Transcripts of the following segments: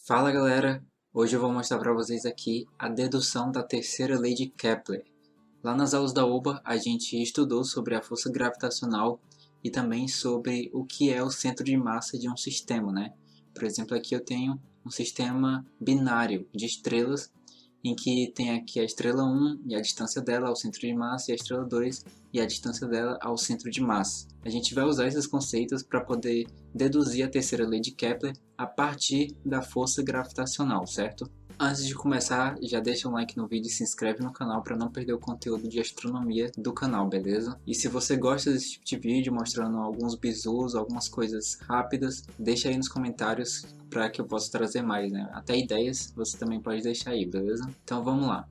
Fala galera, hoje eu vou mostrar para vocês aqui a dedução da terceira lei de Kepler. Lá nas aulas da UBA a gente estudou sobre a força gravitacional e também sobre o que é o centro de massa de um sistema, né? Por exemplo, aqui eu tenho um sistema binário de estrelas em que tem aqui a estrela 1 e a distância dela ao centro de massa, e a estrela 2 e a distância dela ao centro de massa. A gente vai usar esses conceitos para poder deduzir a terceira lei de Kepler a partir da força gravitacional, certo? Antes de começar, já deixa um like no vídeo e se inscreve no canal para não perder o conteúdo de astronomia do canal, beleza? E se você gosta desse tipo de vídeo, mostrando alguns bizus, algumas coisas rápidas, deixa aí nos comentários para que eu possa trazer mais, né? Até ideias você também pode deixar aí, beleza? Então vamos lá.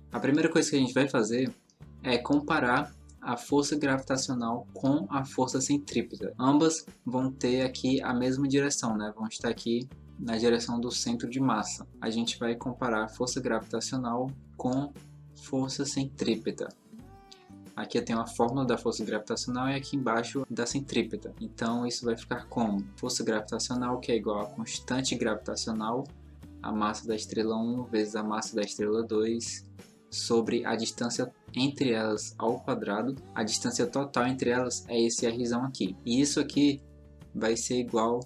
A primeira coisa que a gente vai fazer é comparar a força gravitacional com a força centrípeta. Ambas vão ter aqui a mesma direção, né? Vão estar aqui na direção do centro de massa. A gente vai comparar força gravitacional com força centrípeta. Aqui eu tenho a fórmula da força gravitacional e aqui embaixo da centrípeta. Então isso vai ficar como força gravitacional, que é igual a constante gravitacional, a massa da estrela 1 vezes a massa da estrela 2, sobre a distância entre elas ao quadrado. A distância total entre elas é esse Rzão aqui. E isso aqui vai ser igual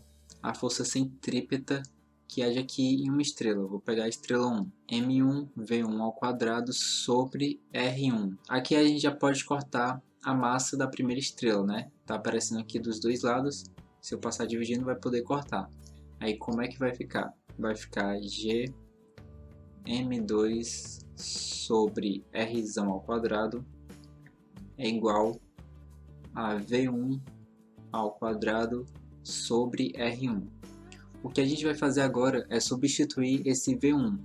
à força centrípeta que age aqui em uma estrela. Eu vou pegar a estrela 1, m1v1 ao quadrado sobre r1. Aqui a gente já pode cortar a massa da primeira estrela, né? Tá aparecendo aqui dos dois lados. Se eu passar dividindo, vai poder cortar. Aí como é que vai ficar? Vai ficar g m2 sobre rzão ao quadrado é igual a v1 ao quadrado sobre r1. O que a gente vai fazer agora é substituir esse v1.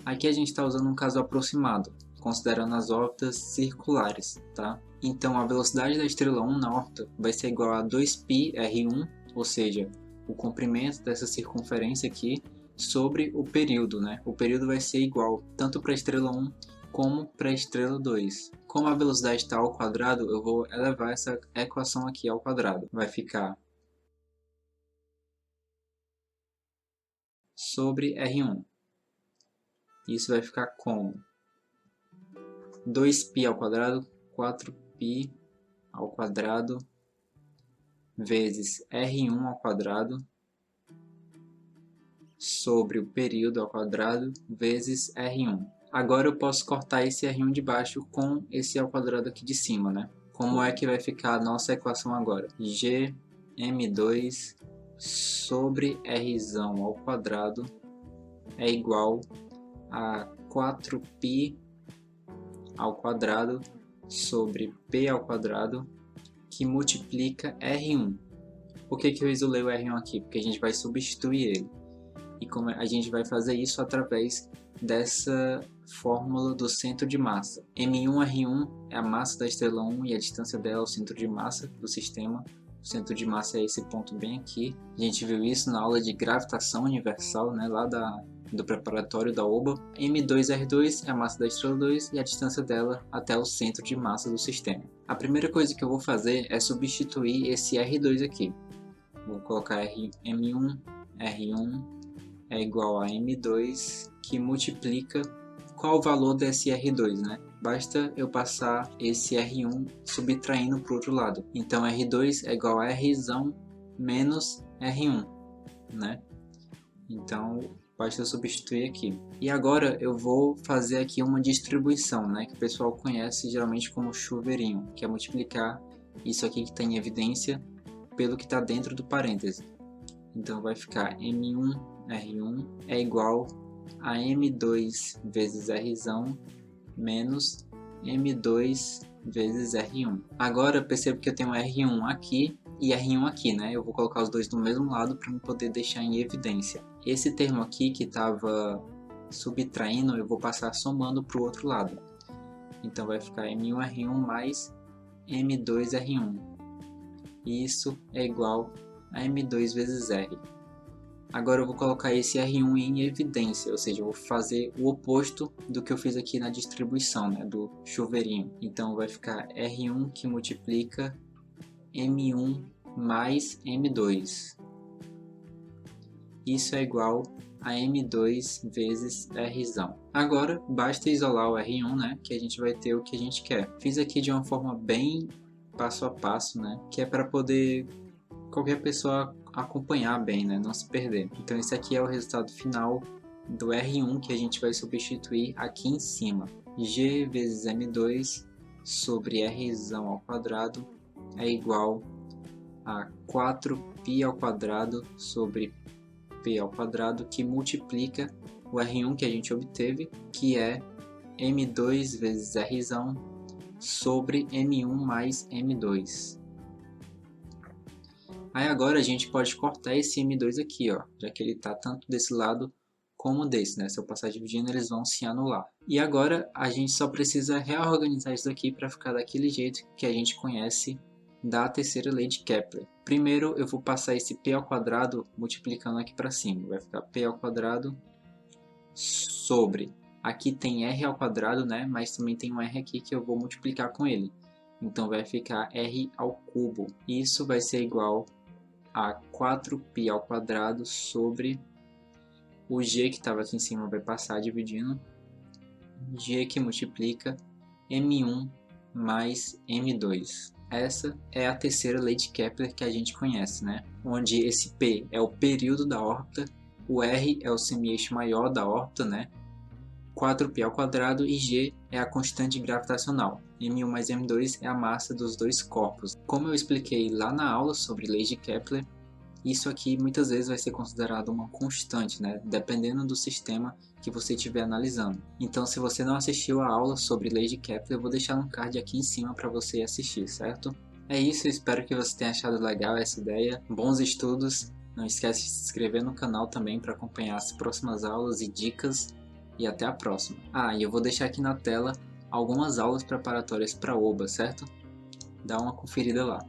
Aqui a gente está usando um caso aproximado, considerando as órbitas circulares, tá? Então a velocidade da estrela 1 na órbita vai ser igual a 2πr1, ou seja, o comprimento dessa circunferência aqui, sobre o período, né? O período vai ser igual tanto para a estrela 1 como para a estrela 2. Como a velocidade está ao quadrado, eu vou elevar essa equação aqui ao quadrado. Vai ficar sobre R1. Isso vai ficar como 2π ao quadrado, 4π ao quadrado, vezes R1 ao quadrado, sobre o período ao quadrado, vezes R1. Agora eu posso cortar esse R1 de baixo com esse ao quadrado aqui de cima, né? Como é que vai ficar a nossa equação agora? G m2 sobre Rzão ao quadrado é igual a 4π ao quadrado sobre p ao quadrado, que multiplica R1. Por que eu isolei o R1 aqui? Porque a gente vai substituir ele. E como a gente vai fazer isso através dessa fórmula do centro de massa. M1R1 é a massa da estrela 1 e a distância dela ao centro de massa do sistema. O centro de massa é esse ponto bem aqui. A gente viu isso na aula de gravitação universal, né, lá do preparatório da UBA. M2R2 é a massa da estrela 2 e a distância dela até o centro de massa do sistema. A primeira coisa que eu vou fazer é substituir esse R2 aqui. Vou colocar M1, R1 é igual a M2, que multiplica qual o valor desse R2, né? Basta eu passar esse R1 subtraindo para o outro lado. Então R2 é igual a Rzão menos R1, né? Então basta eu substituir aqui. E agora eu vou fazer aqui uma distribuição, né? Que o pessoal conhece geralmente como chuveirinho, que é multiplicar isso aqui que está em evidência pelo que está dentro do parêntese. Então vai ficar M1R1 é igual a M2 vezes Rzão menos M2 vezes R1. Agora percebo que eu tenho R1 aqui e R1 aqui, né? Eu vou colocar os dois do mesmo lado para eu poder deixar em evidência. Esse termo aqui que estava subtraindo, eu vou passar somando para o outro lado. Então vai ficar M1R1 mais M2R1. Isso é igual a M2 vezes R. Agora eu vou colocar esse R1 em evidência, ou seja, eu vou fazer o oposto do que eu fiz aqui na distribuição, né, do chuveirinho. Então vai ficar R1 que multiplica M1 mais M2. Isso é igual a M2 vezes R. Agora, basta isolar o R1, né, que a gente vai ter o que a gente quer. Fiz aqui de uma forma bem passo a passo, né, que é para poder qualquer pessoa acompanhar bem, né, não se perder. Então esse aqui é o resultado final do R1 que a gente vai substituir aqui em cima. G vezes M2 sobre R ao quadrado é igual a 4π² sobre P ao quadrado, que multiplica o R1 que a gente obteve, que é M2 vezes R sobre M1 mais M2. Aí agora a gente pode cortar esse M2 aqui, ó, já que ele está tanto desse lado como desse, né? Se eu passar dividindo, eles vão se anular. E agora a gente só precisa reorganizar isso daqui para ficar daquele jeito que a gente conhece da terceira lei de Kepler. Primeiro eu vou passar esse p² multiplicando aqui para cima. Vai ficar p² sobre... Aqui tem r², né? Mas também tem um r aqui que eu vou multiplicar com ele. Então vai ficar r². Isso vai ser igual a 4π² sobre... O g que estava aqui em cima vai passar dividindo. G que multiplica M1 mais M2. Essa é a terceira lei de Kepler que a gente conhece, né? Onde esse P é o período da órbita, o R é o semi-eixo maior da órbita, né? 4π² e G é a constante gravitacional. M1 mais M2 é a massa dos dois corpos. Como eu expliquei lá na aula sobre leis de Kepler, isso aqui muitas vezes vai ser considerado uma constante, né? Dependendo do sistema que você estiver analisando. Então, se você não assistiu a aula sobre leis de Kepler, eu vou deixar um card aqui em cima para você assistir, certo? É isso, eu espero que você tenha achado legal essa ideia. Bons estudos! Não esquece de se inscrever no canal também para acompanhar as próximas aulas e dicas. E até a próxima! Ah, e eu vou deixar aqui na tela algumas aulas preparatórias para OBA, certo? Dá uma conferida lá.